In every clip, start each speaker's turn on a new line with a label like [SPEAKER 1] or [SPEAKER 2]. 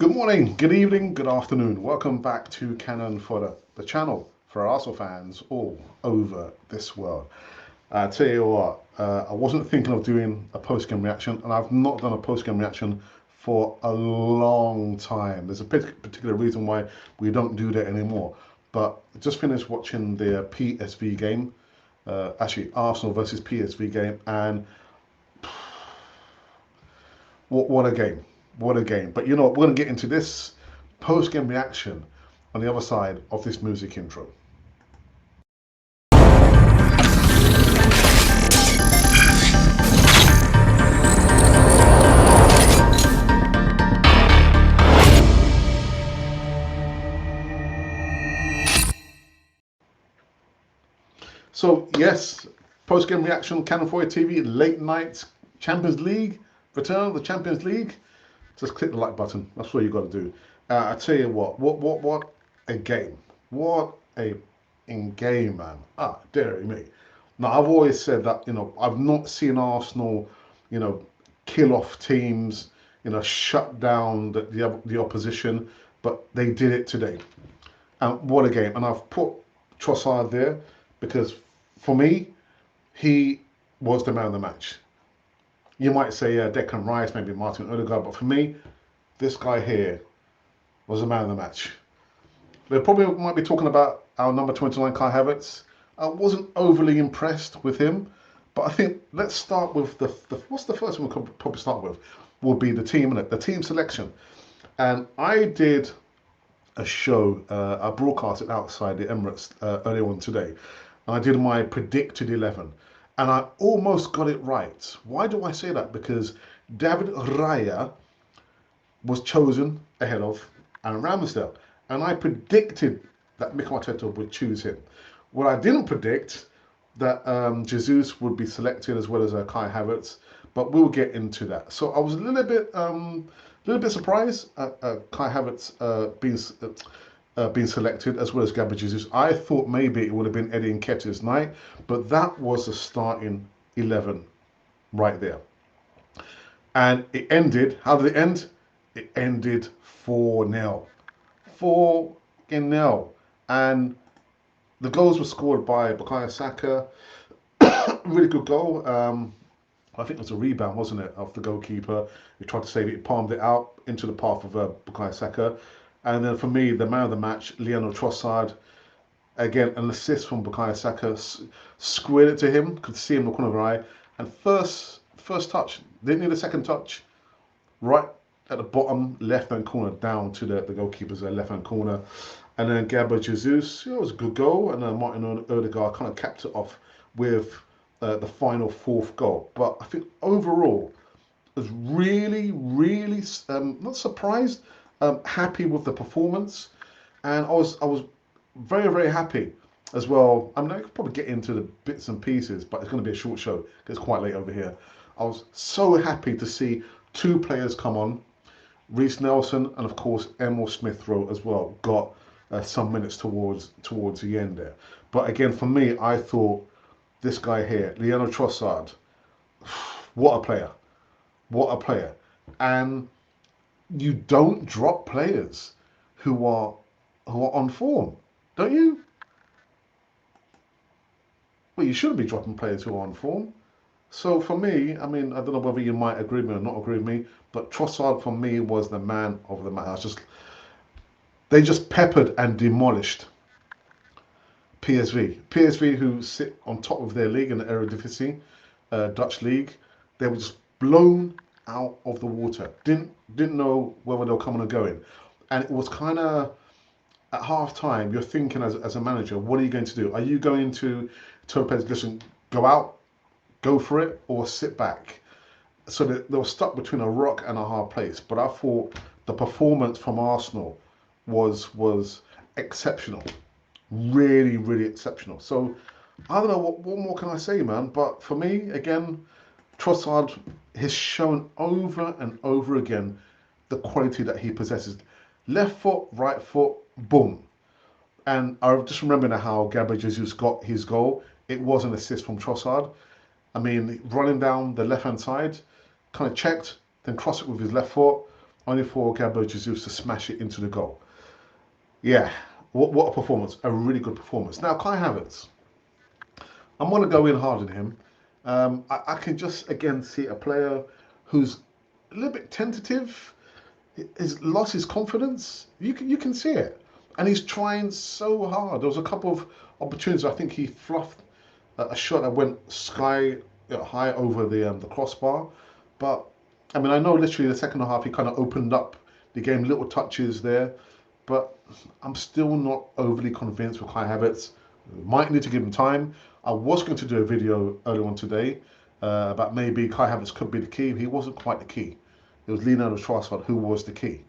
[SPEAKER 1] Good morning, good evening, good afternoon. Welcome back to Cannon Fodder, the channel for Arsenal fans all over this world. I tell you what, I wasn't thinking of doing a post-game reaction, and I've not done a post-game reaction for a long time. There's a particular reason why we don't do that anymore. But I just finished watching the PSV game, actually Arsenal versus PSV game, and what a game. What a game. But you know what? We're going to get into this post game reaction on the other side of this music intro. So, yes, post game reaction, Canon 4 TV, late night Champions League, return of the Champions League. Just click the like button. That's what you got to do. I tell you what a game. What a in game, man. Dearie me. Now, I've always said that, I've not seen Arsenal, you know, kill off teams, shut down the opposition, but they did it today. And what a game. And I've put Trossard there because for me, he was the man of the match. You might say Declan Rice, maybe Martin Odegaard, but for me, this guy here was the man of the match. They probably might be talking about our number 29, Kai Havertz. I wasn't overly impressed with him, but I think let's start with the what's the first one we could probably start with? Will be the team, the team selection. And I did a show, I broadcast it outside the Emirates earlier on today. And I did my predicted 11. And I almost got it right. Why do I say that? Because David Raya was chosen ahead of Aaron Ramsdale. And I predicted that Mikel Arteta would choose him. What I didn't predict that Jesus would be selected as well as Kai Havertz, but we'll get into that. So I was a little bit surprised at Kai Havertz being selected as well as Gabriel Jesus. I thought maybe it would have been Eddie Nketiah's night, but that was the starting 11 right there. And it ended, how did it end? It ended 4-0. 4-0. And the goals were scored by Bukayo Saka. Really good goal. I think it was a rebound, wasn't it, of the goalkeeper. He tried to save it, he palmed it out into the path of Bukayo Saka. And then for me, the man of the match, Leandro Trossard. Again, an assist from Bukayo Saka. Squared it to him, could see him in the corner of her eye. And first touch, didn't need a second touch. Right at the bottom left-hand corner, down to the goalkeeper's left-hand corner. And then Gabriel Jesus, it was a good goal. And then Martin Odegaard kind of capped it off with the final fourth goal. But I think overall, I was really, really not surprised, happy with the performance. And I was very, very happy as well. I mean, I could probably get into the bits and pieces, but it's going to be a short show because it's quite late over here. I was so happy to see two players come on, Reece Nelson and of course Emil Smith Rowe as well got some minutes towards the end there. But again, for me, I thought this guy here, Leandro Trossard, what a player, what a player, and you don't drop players who are on form, don't you? Well, you shouldn't be dropping players who are on form. So for me, I mean, I don't know whether you might agree with me or not agree with me, but Trossard for me was the man of the match. They just peppered and demolished PSV. PSV, who sit on top of their league in the Eredivisie, Dutch league, they were just blown out of the water. Didn't know whether they were coming or going, and it was kind of at half time. You're thinking as a manager, what are you going to do? Are you going to tell players, listen, go out, go for it, or sit back? So they were stuck between a rock and a hard place. But I thought the performance from Arsenal was exceptional, really, really exceptional. So I don't know what more can I say, man. But for me, again, Trossard has shown over and over again the quality that he possesses. Left foot, right foot, boom. And I just remember now how Gabriel Jesus got his goal. It was an assist from Trossard. I mean, running down the left hand side, kind of checked, then crossed it with his left foot. only for Gabriel Jesus to smash it into the goal. Yeah, what a performance. A really good performance. Now, Kai Havertz, I'm going to go in hard on him. I can just, again, see a player who's a little bit tentative, has lost his confidence. You can see it. And he's trying so hard. There was a couple of opportunities. I think he fluffed a shot that went sky high over the crossbar. But I mean, I know literally the second half he kind of opened up the game, little touches there. But I'm still not overly convinced with Kai Havertz. Might need to give him time. I was going to do a video earlier on today about maybe Kai Havertz could be the key. He wasn't quite the key. It was Leonardo Trossard who was the key.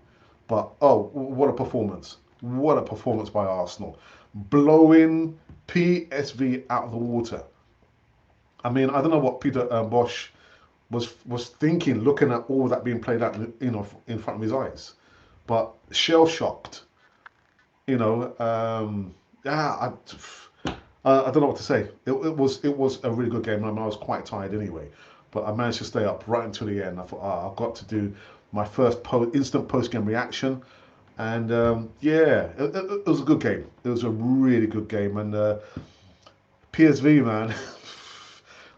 [SPEAKER 1] But oh, what a performance! What a performance by Arsenal, blowing PSV out of the water. I mean, I don't know what Peter Bosch was thinking, looking at all that being played out, in front of his eyes. But shell shocked, you know. Yeah, I don't know what to say. It was a really good game. I mean, I was quite tired anyway, but I managed to stay up right until the end. I thought, I've got to do my first instant post game reaction, and yeah, it was a good game. It was a really good game, and PSV, man.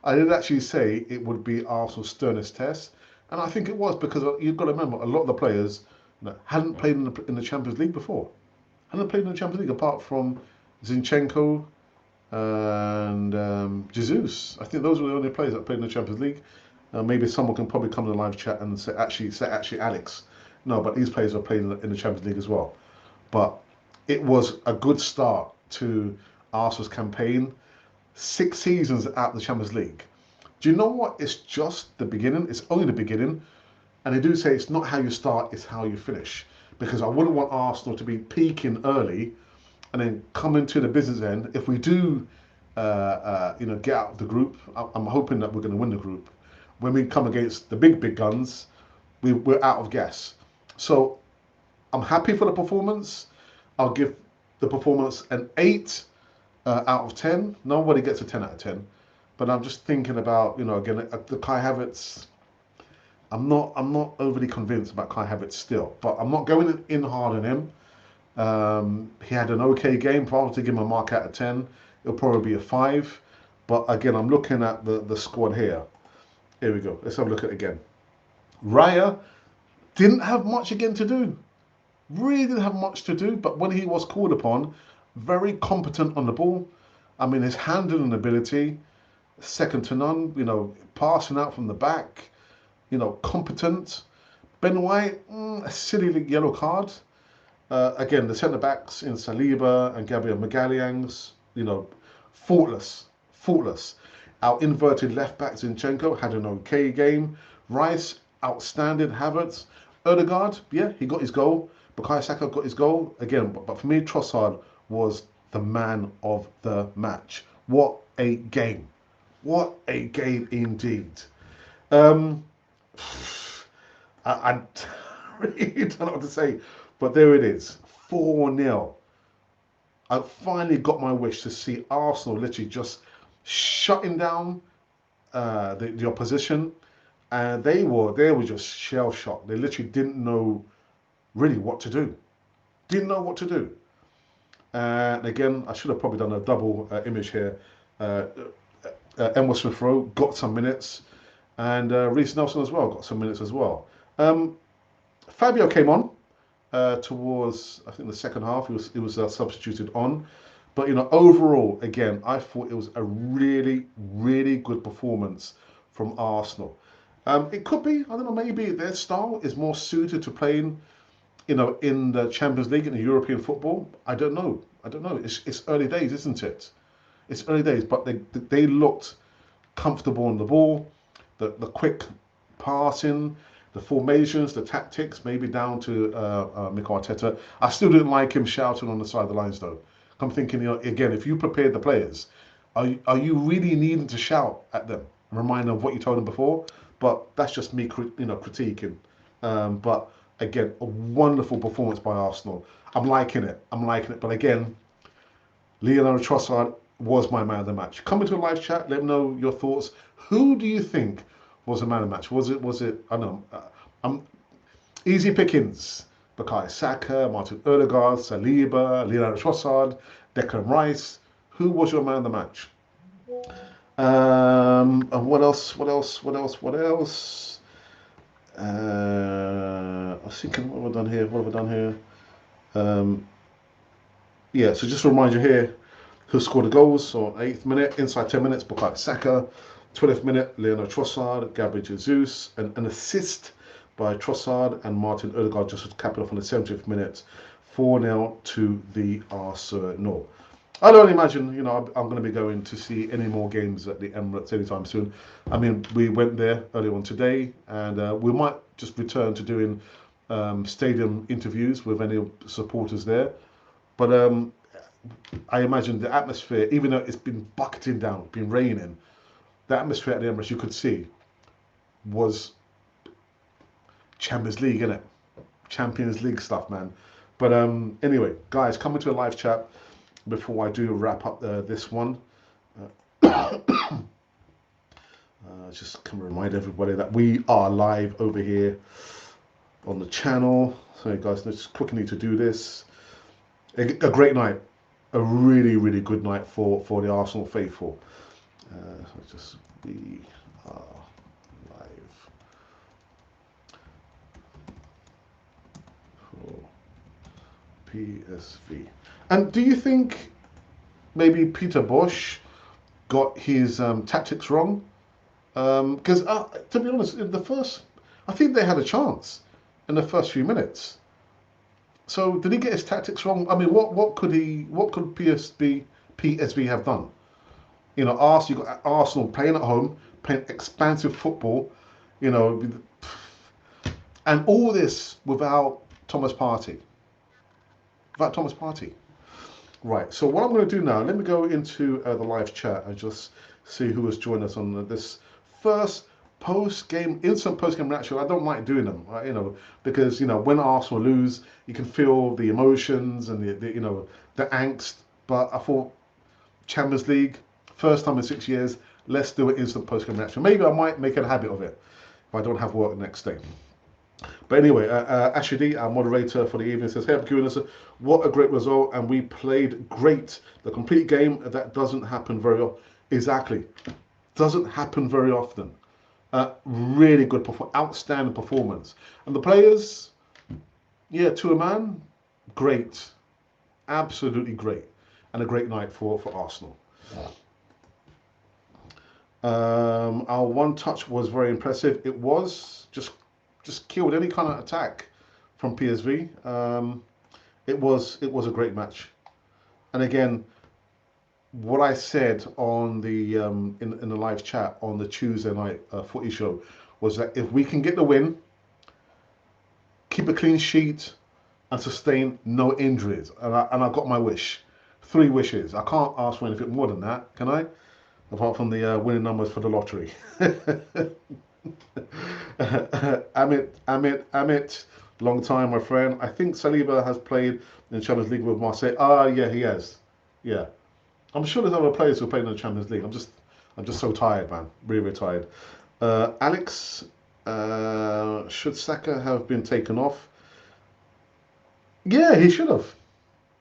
[SPEAKER 1] I did actually say it would be Arsenal's sternest test, and I think it was because you've got to remember a lot of the players hadn't played in the Champions League before. Hadn't played in the Champions League apart from Zinchenko and Jesus. I think those were the only players that played in the Champions League. Maybe someone can probably come in the live chat and say Alex. No, but these players are playing in the Champions League as well. But it was a good start to Arsenal's campaign. 6 seasons out of the Champions League. Do you know what? It's just the beginning. It's only the beginning. And they do say it's not how you start, it's how you finish. Because I wouldn't want Arsenal to be peaking early and then coming to the business end. If we do, get out of the group, I'm hoping that we're going to win the group. When we come against the big guns, we're out of gas. So I'm happy for the performance. I'll give the performance an 8 out of 10. Nobody gets a 10 out of 10. But I'm just thinking about, again, the Kai Havertz. I'm not overly convinced about Kai Havertz still, but I'm not going in hard on him. He had an okay game. If I was to give him a mark out of 10, it'll probably be a 5. But again, I'm looking at the squad here. Here we go. Let's have a look at it again. Raya didn't have much again to do. Really didn't have much to do, but when he was called upon, very competent on the ball. I mean, his handling ability, second to none. Passing out from the back. Competent. Ben White, a silly yellow card. Again, the centre backs in Saliba and Gabriel Magalhães, faultless, faultless. Our inverted left back Zinchenko had an okay game. Rice, outstanding. Havertz, Odegaard, yeah, he got his goal. Bukayo Saka got his goal again, but for me, Trossard was the man of the match. What a game! What a game indeed. I really don't know what to say, but there it is, 4-0. I finally got my wish to see Arsenal literally just shutting down the opposition, and they were just shell shocked. They literally didn't know really what to do. Didn't know what to do. And again, I should have probably done a double image here. Emma Smith Rowe got some minutes, and Reece Nelson as well got some minutes as well. Fabio came on towards, I think, the second half. He was substituted on, but overall, again, I thought it was a really, really good performance from Arsenal. It could be, I don't know, maybe their style is more suited to playing, in the Champions League in the European football. I don't know. It's early days, isn't it? It's early days, but they looked comfortable on the ball. The quick passing, the formations, the tactics, maybe down to Mikel Arteta. I still didn't like him shouting on the side of the lines, though. I'm thinking, again, if you prepared the players, are you really needing to shout at them, remind them of what you told them before? But that's just me, critiquing. But again, a wonderful performance by Arsenal. I'm liking it. But again, Leonardo Trossard was my man of the match. Come into a live chat. Let me know your thoughts. Who do you think was the man of the match? Was it? I don't know. Easy pickings. Bukayo Saka, Martin Odegaard, Saliba, Leonardo Trossard, Declan Rice. Who was your man of the match? And what else? What else? What else? What else? I was thinking, what have I done here? What have I done here? Yeah, so just to remind you here who scored the goals. So 8th minute, inside 10 minutes, Bukayo Saka. 20th minute, Leonardo Trossard, Gabriel Jesus, and an assist by Trossard and Martin Odegaard just to cap it off on the 70th minute. 4-0 to the Arsenal. I don't imagine, I'm going to be going to see any more games at the Emirates anytime soon. I mean, we went there earlier on today, and we might just return to doing stadium interviews with any supporters there. But I imagine the atmosphere, even though it's been bucketing down, been raining, the atmosphere at the Emirates you could see was Champions League, innit? Champions League stuff, man. But anyway, guys, coming to a live chat before I do wrap up this one. Just come remind everybody that we are live over here on the channel. So guys, just quickly need to do this. A great night, a really, really good night for the Arsenal faithful. So we are live for PSV. And do you think maybe Peter Bosz got his tactics wrong? Because to be honest, in the first, I think they had a chance in the first few minutes. So did he get his tactics wrong? I mean, what could PSV have done? You got Arsenal playing at home, playing expansive football, and all this without Thomas Partey. Without Thomas Partey. Right, so what I'm going to do now, let me go into the live chat and just see who has joined us on this first instant post-game reaction. I don't like doing them, right, because, when Arsenal lose, you can feel the emotions and the angst. But I thought Champions League, first time in 6 years, let's do an instant post-game reaction. Maybe I might make a habit of it if I don't have work the next day. But anyway, Ashidi, our moderator for the evening, says, "Hey, Abdul, what a great result, and we played great. The complete game, that doesn't happen very often." Exactly. Doesn't happen very often. Really good, outstanding performance. And the players, yeah, to a man, great. Absolutely great. And a great night for Arsenal. Our one touch was very impressive. It was just killed any kind of attack from PSV. It was a great match. And again, what I said on the in the live chat on the Tuesday night footy show was that if we can get the win, keep a clean sheet, and sustain no injuries, and I got my wish, 3 wishes. I can't ask for anything more than that, can I? Apart from the winning numbers for the lottery. Amit, long time, my friend. I think Saliba has played in the Champions League with Marseille. Yeah, he has. Yeah. I'm sure there's other players who played in the Champions League. I'm just so tired, man. Really, really tired. Alex, should Saka have been taken off? Yeah, he should have.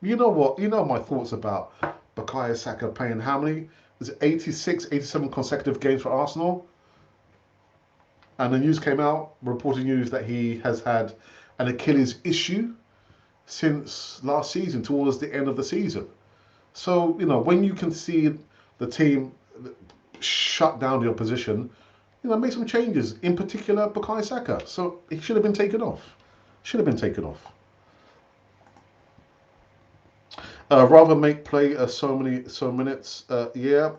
[SPEAKER 1] You know what? You know my thoughts about Bukayo Saka playing how many? Is it 86, 87 consecutive games for Arsenal? And the news came out, reporting news that he has had an Achilles issue since last season, towards the end of the season. So, when you can see the team shut down the opposition, make some changes, in particular Bukayo Saka. So he should have been taken off. Should have been taken off. Rather make play so minutes. Yeah.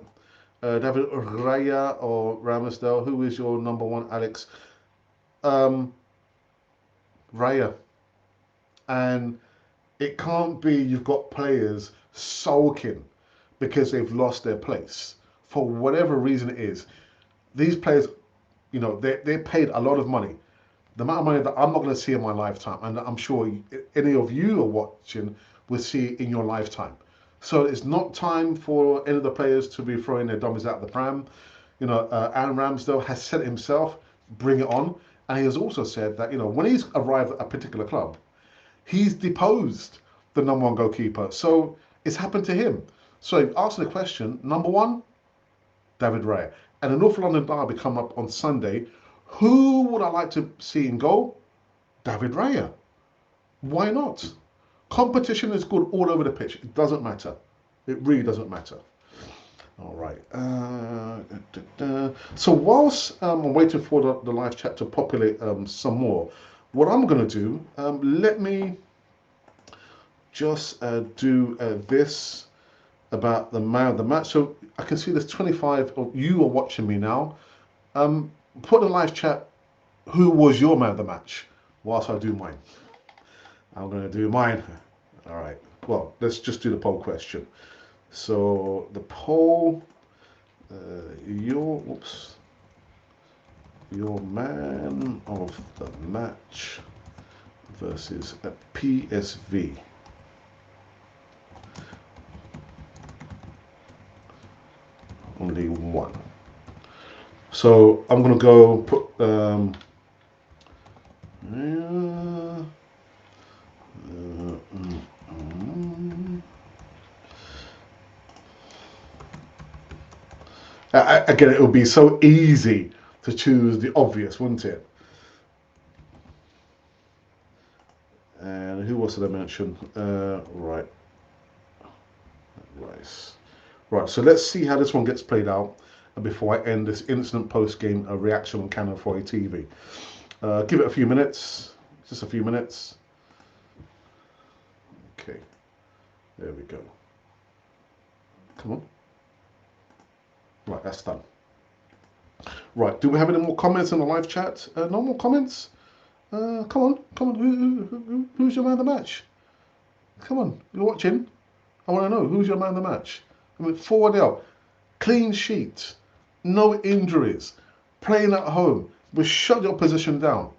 [SPEAKER 1] David Raya or Ramsdale, who is your number one, Alex? Raya. And it can't be you've got players sulking because they've lost their place. For whatever reason it is. These players, they're paid a lot of money. The amount of money that I'm not going to see in my lifetime, and I'm sure any of you are watching will see in your lifetime. So it's not time for any of the players to be throwing their dummies out the pram. Aaron Ramsdale has said it himself, bring it on. And he has also said that, when he's arrived at a particular club, he's deposed the number one goalkeeper. So it's happened to him. So answer the question, number one, David Raya. And the North London derby come up on Sunday. Who would I like to see in goal? David Raya. Why not? Competition is good all over the pitch. It doesn't matter. It really doesn't matter. All right. So whilst I'm waiting for the live chat to populate some more, what I'm going to do, let me just do this about the man of the match. So I can see there's 25 of you are watching me now. Put in the live chat, who was your man of the match? Whilst I do mine. I'm going to do mine. All right. Well, let's just do the poll question. So the poll, your man of the match versus a PSV. Only one. So I'm gonna go put again, it would be so easy to choose the obvious, wouldn't it? And who was it I mentioned? Right. Right, so let's see how this one gets played out before I end this instant post-game reaction on Canon 4A TV. Give it a few minutes, just a few minutes. Okay, there we go. Come on. Right, that's done. Right, do we have any more comments in the live chat? No more comments? Come on. Who's your man of the match? Come on, you're watching. I want to know, who's your man of the match? I mean, 4-0, clean sheet, no injuries, playing at home. We shut the opposition down.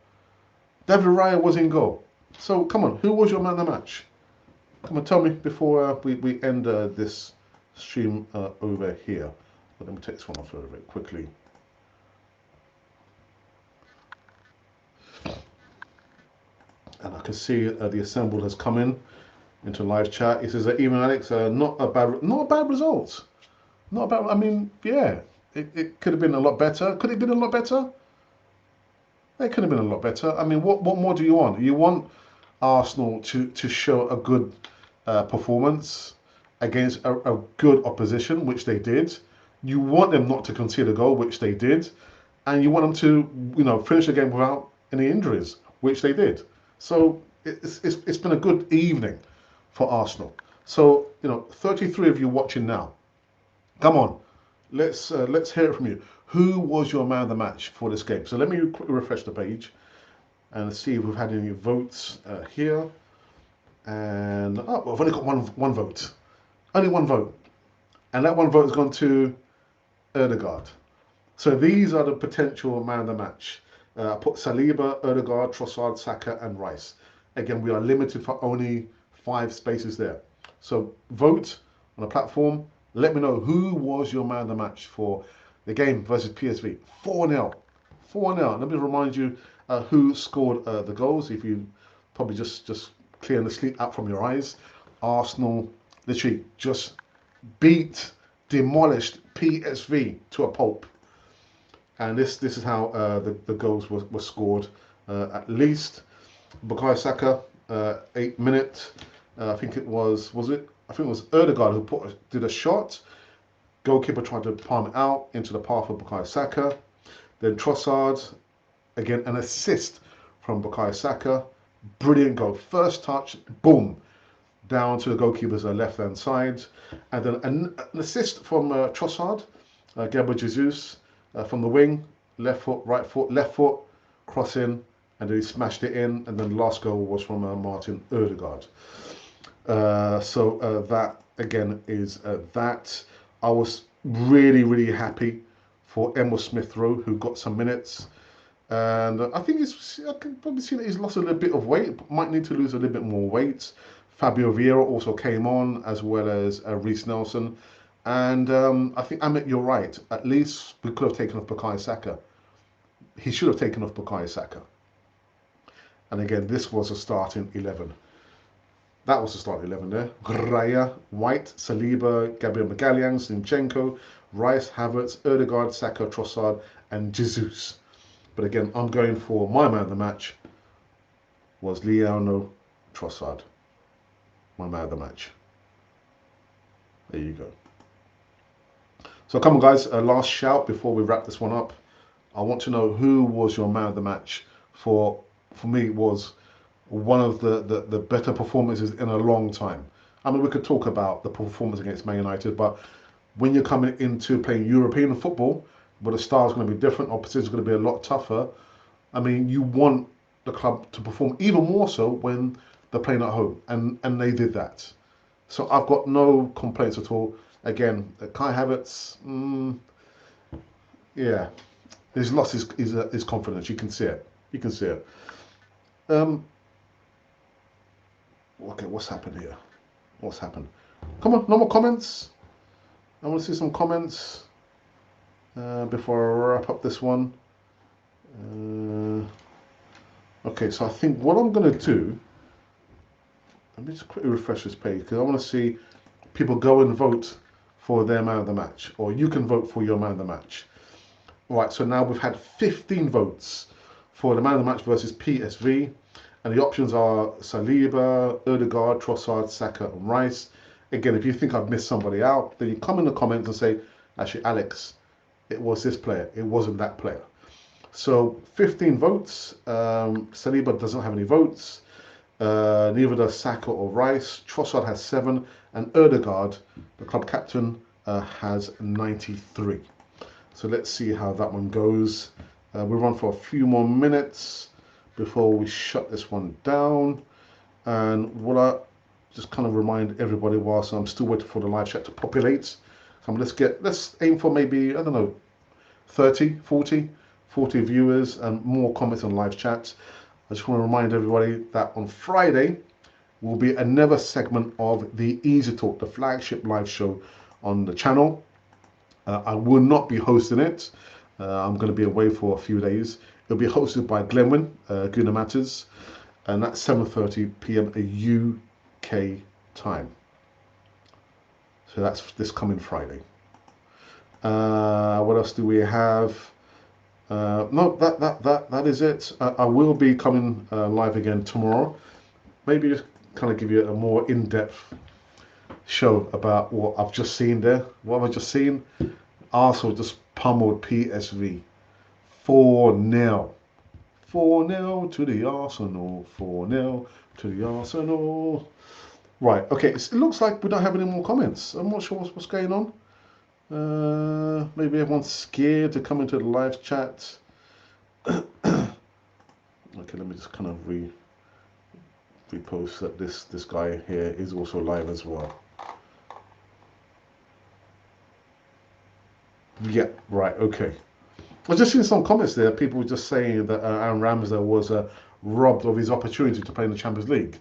[SPEAKER 1] David Raya was in goal. So come on, who was your man of the match? Come on, tell me before we end this stream over here. But let me take this one off very quickly. And I can see the assembled has come in into live chat. He says, even Alex, not a bad result. Not bad. I mean, yeah, it could have been a lot better. Could it have been a lot better? It could have been a lot better. I mean, what more do you want? You want Arsenal to show a good performance against a good opposition, which they did. You want them not to concede a goal, which they did, and you want them to, finish the game without any injuries, which they did. So it's been a good evening for Arsenal. So 33 of you watching now. Come on, let's hear it from you. Who was your man of the match for this game? So let me quickly refresh the page and see if we've had any votes here. And I've only got one vote, only one vote, and that one vote has gone to Ødegaard. So these are the potential man of the match. I put Saliba, Ødegaard, Trossard, Saka, and Rice. Again, we are limited for only 5 spaces there. So vote on the platform. Let me know who was your man of the match for the game versus PSV. 4-0. 4-0. Let me remind you who scored the goals. If you probably just clearing the sleep out from your eyes. Arsenal literally just demolished PSV to a pulp. And this is how the goals were scored. At least Bukayo Saka, 8 minutes. I think it was Ødegaard who did a shot. Goalkeeper tried to palm it out into the path of Bukayo Saka. Then Trossard, again an assist from Bukayo Saka. Brilliant goal. First touch, boom, down to the goalkeeper's left-hand side. And then an assist from Trossard, Gabriel Jesus, from the wing, left foot, right foot, left foot, cross in, and then he smashed it in. And then the last goal was from Martin Ødegaard. So that again is that. I was really happy for Emil Smith-Rowe, who got some minutes. And I can probably see that he's lost a little bit of weight, might need to lose a little bit more weight. Fabio Vieira also came on, as well as Reece Nelson. And I think, Amit, you're right. At least we could have taken off Bukayo Saka. he should have taken off Bukayo Saka. And again, this was a starting 11. That was the starting 11 there. Raya, White, Saliba, Gabriel Magalhaes, Zinchenko, Rice, Havertz, Odegaard, Saka, Trossard, and Jesus. But again, I'm going for my man of the match was Leandro Trossard. My man of the match. There you go. So come on, guys. A last shout before we wrap this one up. I want to know who was your man of the match. For me, it was one of the better performances in a long time. I mean, we could talk about the performance against Man United, but when you're coming into playing European football, where the style is going to be different, opposition is going to be a lot tougher. I mean, you want the club to perform even more so when they're playing at home, and they did that. So I've got no complaints at all. Again, Kai Havertz, yeah, he's lost his confidence. You can see it. You can see it. Okay, what's happened here? What's happened? Come on, no more comments. I want to see some comments before I wrap up this one. Okay, so I think what I'm going to do, let me just quickly refresh this page because I want to see people go and vote for their man of the match, or you can vote for your man of the match. Right, so now we've had 15 votes for the man of the match versus PSV, and the options are Saliba, Odegaard, Trossard, Saka, and Rice. Again, if you think I've missed somebody out, then you come in the comments and say, actually, Alex, it was this player, it wasn't that player. So 15 votes. Saliba doesn't have any votes. Neither does Saka or Rice. Trossard has 7, and Odegaard, the club captain, has 93. So let's see how that one goes. We'll run for a few more minutes before we shut this one down. And what I just kind of remind everybody whilst I'm still waiting for the live chat to populate. Let's aim for maybe, I don't know, 30, 40 viewers and more comments on live chats. I just want to remind everybody that on Friday will be another segment of the Easy Talk, the flagship live show on the channel. I will not be hosting it. I'm going to be away for a few days. It'll be hosted by Glenwyn, Guna Matters, and that's 7:30 p.m. UK time. So that's this coming Friday. What else do we have? No, that is it. I will be coming live again tomorrow. Maybe just kind of give you a more in-depth show about what I've just seen there. What have I just seen? Arsenal just pummeled PSV 4-0. 4-0 to the Arsenal. 4-0 to the Arsenal. Right, okay, it looks like we don't have any more comments. I'm not sure what's going on. Maybe everyone's scared to come into the live chat. Okay, let me just kind of repost that this guy here is also live as well. Yeah, right, okay. I've just seen some comments there. People were just saying that Aaron Ramsdale was robbed of his opportunity to play in the Champions League.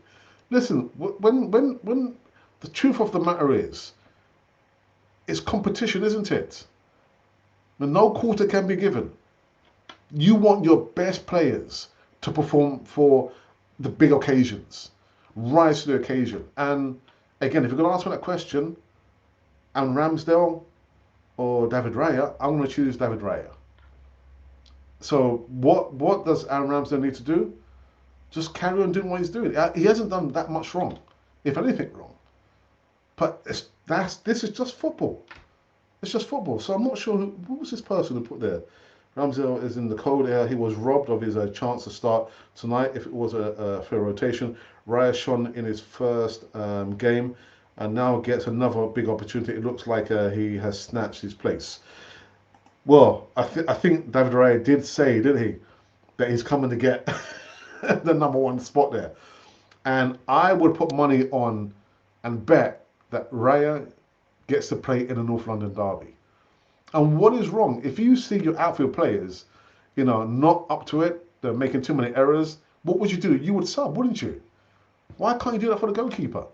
[SPEAKER 1] Listen, when the truth of the matter is, it's competition, isn't it? No quarter can be given. You want your best players to perform for the big occasions, rise to the occasion. And again, if you're going to ask me that question, Aaron Ramsdale or David Raya, I'm going to choose David Raya. So what does Aaron Ramsdale need to do? Just carry on doing what he's doing. He hasn't done that much wrong, if anything wrong. But this is just football. It's just football. So I'm not sure who was this person who put there. Ramsdale is in the cold air. He was robbed of his chance to start tonight if it was a fair rotation. Raya shone in his first game and now gets another big opportunity. It looks like he has snatched his place. Well, I think David Raya did say, didn't he, that he's coming to get the #1 spot there. And I would put money on and bet that Raya gets to play in the North London derby. And what is wrong? If you see your outfield players, not up to it, they're making too many errors, what would you do? You would sub, wouldn't you? Why can't you do that for the goalkeeper?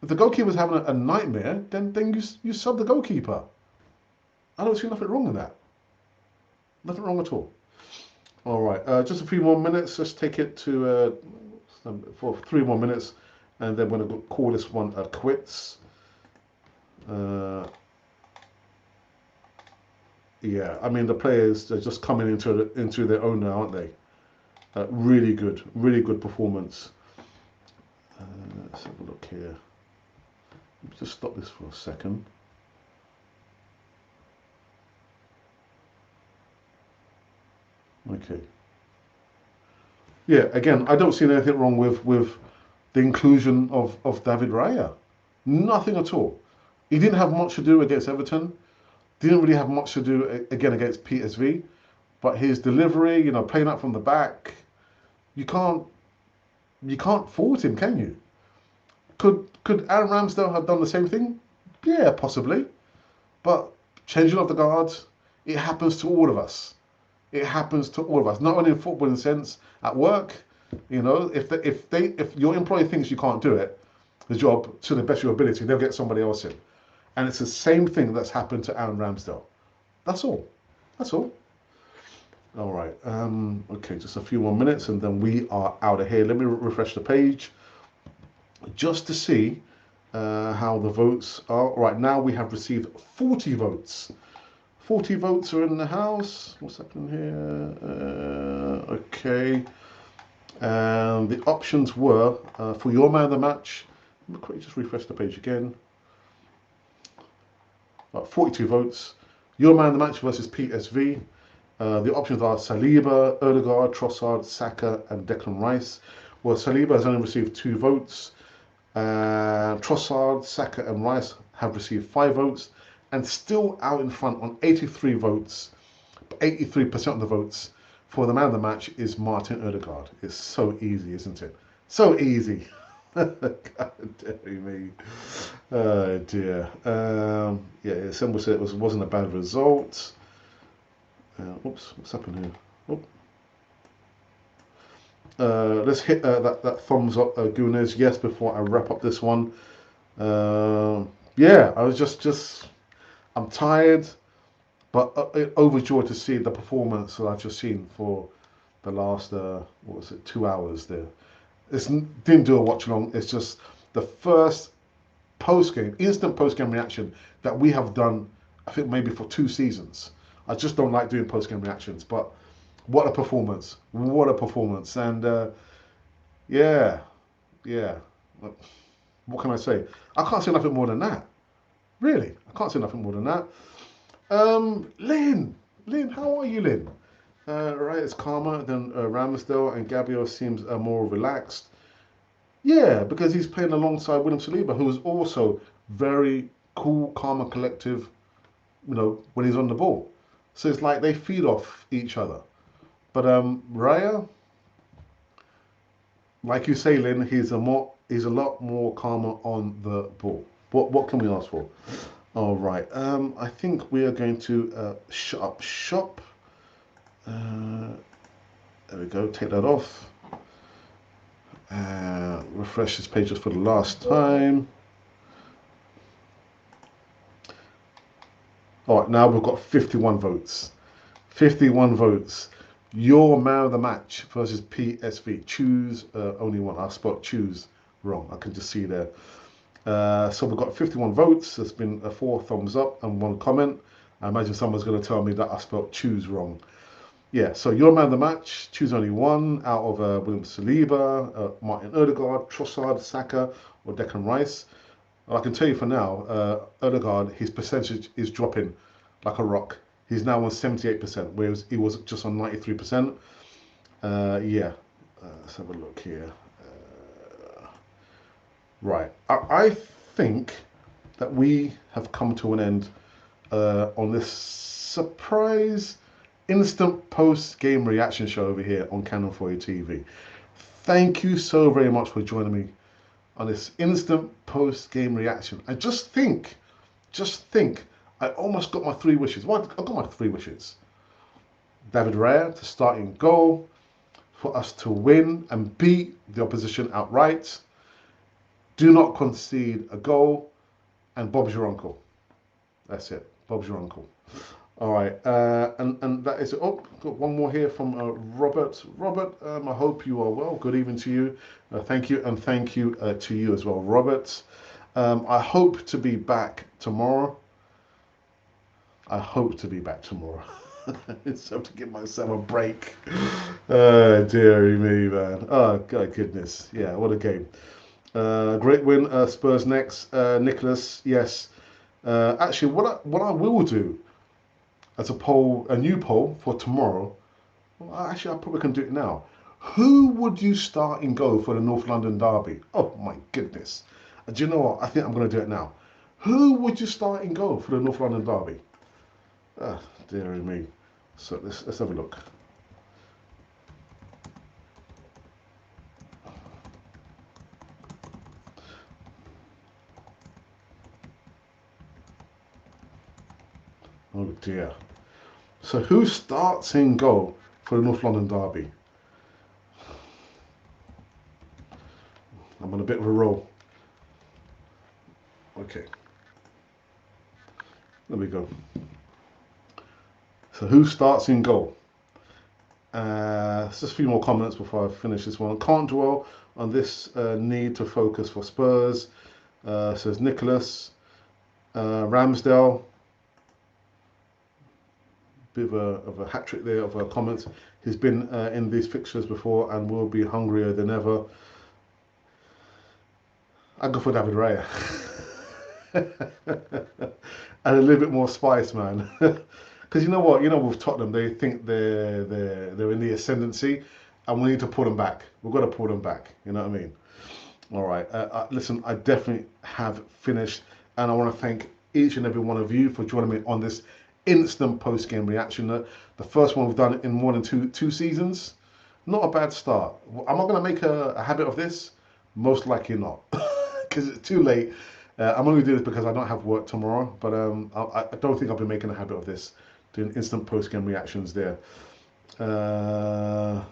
[SPEAKER 1] If the goalkeeper's having a nightmare, then you sub the goalkeeper. I don't see nothing wrong with that. Nothing wrong at all. All right, just a few more minutes. Let's take it to for 3 more minutes, and then we're going to call this one quits. Uh, yeah, I mean the players are just coming into their own now, aren't they? Really good performance. Let's have a look here. Let me just stop this for a second. Okay. Yeah, again, I don't see anything wrong with the inclusion of David Raya. Nothing at all. He didn't have much to do against Everton. Didn't really have much to do again against PSV. But his delivery, playing out from the back, you can't fault him, can you? Could Aaron Ramsdale have done the same thing? Yeah, possibly. But changing of the guards, it happens to all of us. It happens to all of us. Not only in football, in a sense, at work. If your employer thinks you can't do it, the job to the best of your ability, they'll get somebody else in. And it's the same thing that's happened to Aaron Ramsdale. That's all. That's all. All right. Okay, just a few more minutes and then we are out of here. Let me refresh the page just to see how the votes are. Right now we have received 40 votes. 40 votes are in the house. What's happening here? Okay. And the options were for your man of the match. Let me quickly just refresh the page again. 42 votes. Your man of the match versus PSV. The options are Saliba, Odegaard, Trossard, Saka, and Declan Rice. Well, Saliba has only received 2 votes. Trossard, Saka, and Rice have received 5 votes, and still out in front on 83 votes. 83% of the votes for the man of the match is Martin Odegaard. It's so easy, isn't it? So easy. God damn me. Oh dear. Yeah, someone said it wasn't a bad result. Oops, what's happened here? Let's hit that thumbs up, Gooners. Yes, before I wrap up this one. Yeah, I was just I'm tired, but overjoyed to see the performance that I've just seen for the last 2 hours there. Didn't do a watch along. It's just the first instant post game reaction that we have done. I think maybe for 2 seasons. I just don't like doing post game reactions, but what a performance! What a performance! And yeah, yeah. What can I say? I can't say nothing more than that. Really, I can't say nothing more than that. Lynn, how are you, Lynn? Right, it's calmer than Ramsdale, and Gabio seems more relaxed. Yeah, because he's playing alongside William Saliba, who is also very cool, calm, and collective. When he's on the ball, so it's like they feed off each other. But Raya, like you say, Lynn, he's a lot more calmer on the ball. What can we ask for? All right. I think we are going to shut up shop. There we go. Take that off. Refresh this page just for the last time. All right. Now we've got 51 votes. 51 votes. Your man of the match versus PSV. Choose only one. I spelled choose wrong. I can just see there. So we've got 51 votes. There's been 4 thumbs up and 1 comment. I imagine someone's going to tell me that I spelled choose wrong. Yeah, so your man of the match, choose only one out of William Saliba, Martin Odegaard, Trossard, Saka, or Declan Rice. And I can tell you for now, Odegaard, his percentage is dropping like a rock. He's now on 78%, whereas he was just on 93%. Yeah, let's have a look here. Right, I think that we have come to an end on this surprise instant post-game reaction show over here on Canon 4A TV. Thank you so very much for joining me on this instant post-game reaction. And just think, I almost got my 3 wishes. Well, I got my 3 wishes. David Raya to start in goal, for us to win and beat the opposition outright. Do not concede a goal, and Bob's your uncle. That's it. Bob's your uncle. All right, and that is oh, got one more here from Robert. Robert, I hope you are well. Good evening to you. Thank you, and thank you to you as well, Robert. I hope to be back tomorrow. I hope to be back tomorrow. It's time to give myself a break. Oh, dearie me, man. Oh, God, goodness. Yeah, what a game. Great win. Spurs next. Nicholas, yes. Actually, what I will do as a poll, a new poll for tomorrow. Well, actually, I probably can do it now. Who would you start in goal for the North London derby? Oh my goodness! Do you know what? I think I'm going to do it now. Who would you start in goal for the North London derby? Ah, dearie me. So let's have a look. Oh dear. So who starts in goal for the North London derby? I'm on a bit of a roll. Okay, there we go. So who starts in goal? Just a few more comments before I finish this one. Can't dwell on this need to focus for Spurs, says Nicholas. Ramsdale, bit of a hat trick there of comments. He's been in these fixtures before and will be hungrier than ever. I'd go for David Raya. And a little bit more spice, man. Because you know what? You know, with Tottenham, they think they're in the ascendancy, and we need to pull them back. We've got to pull them back. You know what I mean? All right. Listen, I definitely have finished, and I want to thank each and every one of you for joining me on this instant post-game reaction. The first one we've done in more than two seasons. Not a bad start. Am I going to make a habit of this? Most likely not, because it's too late. I'm only doing this because I don't have work tomorrow, but I don't think I'll be making a habit of this, doing instant post-game reactions there. All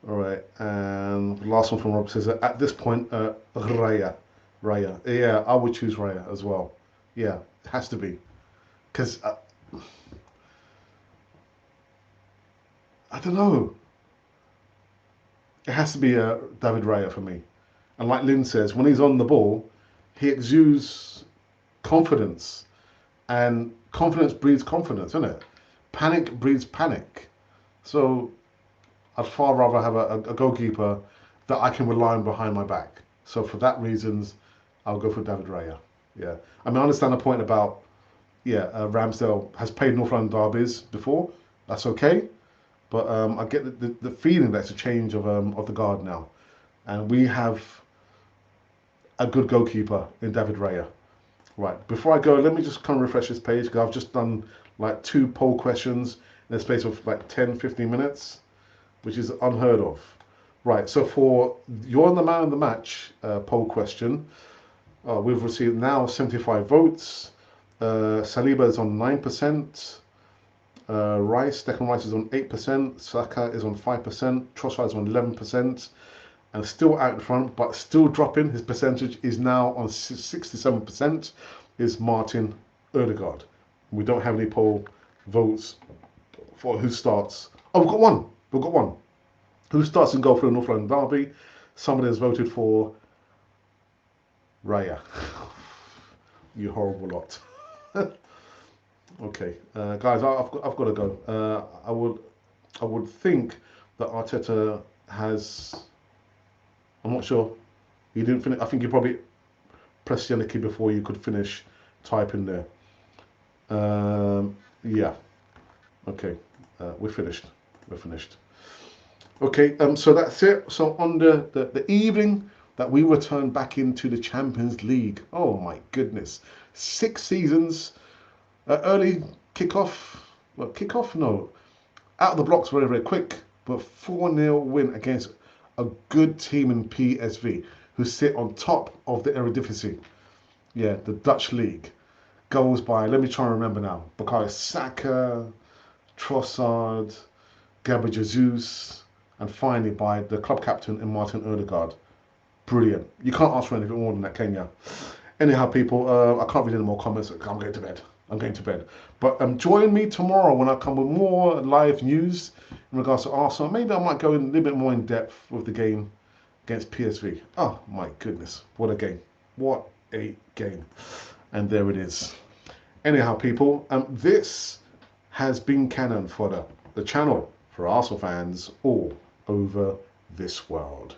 [SPEAKER 1] right, and last one from Rob says at this point, Raya. Yeah, I would choose Raya as well. Yeah, it has to be because I don't know. It has to be David Raya for me. And like Lynn says, when he's on the ball, he exudes confidence, and confidence breeds confidence, isn't it? Panic breeds panic. So I'd far rather have a goalkeeper that I can rely on behind my back. So for that reasons, I'll go for David Raya. Yeah, I mean I understand the point about yeah Ramsdale has played North London derbies before. That's okay, but I get the feeling that it's a change of the guard now, and we have a good goalkeeper in David Raya. Right, before I go, let me just kind of refresh this page because I've just done like two poll questions in a space of like 10, 15 minutes, which is unheard of. Right, so for you're the man of the match poll question, we've received now 75 votes. Saliba is on 9%. Declan Rice is on 8%. Saka is on 5%. Trossard is on 11%. And still out in front, but still dropping. His percentage is now on 67%. Is Martin Odegaard. We don't have any poll votes for who starts. Oh, we've got one. We've got one. Who starts in goal for the North London derby? Somebody has voted for Raya. You horrible lot. Okay, guys, I've got to go. I would think that Arteta has. I'm not sure. He didn't finish. I think he probably pressed the key before you could finish typing there. Yeah. Okay. We're finished. We're finished. Okay. So that's it. So on the evening that we return back into the Champions League. Oh my goodness. 6 seasons. Early kickoff. Well, kickoff? No. Out of the blocks very, very quick. But 4-0 win against a good team in PSV who sit on top of the Eredivisie. Yeah, the Dutch league. Goals by, let me try and remember now. Bukayo Saka, Trossard, Gabriel Jesus, and finally by the club captain in Martin Odegaard. Brilliant. You can't ask for anything more than that, can you? Anyhow, people, I can't read any more comments. I'm going to bed. I'm going to bed. But join me tomorrow when I come with more live news in regards to Arsenal. Maybe I might go in a little bit more in depth with the game against PSV. Oh my goodness, what a game. What a game. And there it is. Anyhow, people, this has been Canon for the channel for Arsenal fans all over this world.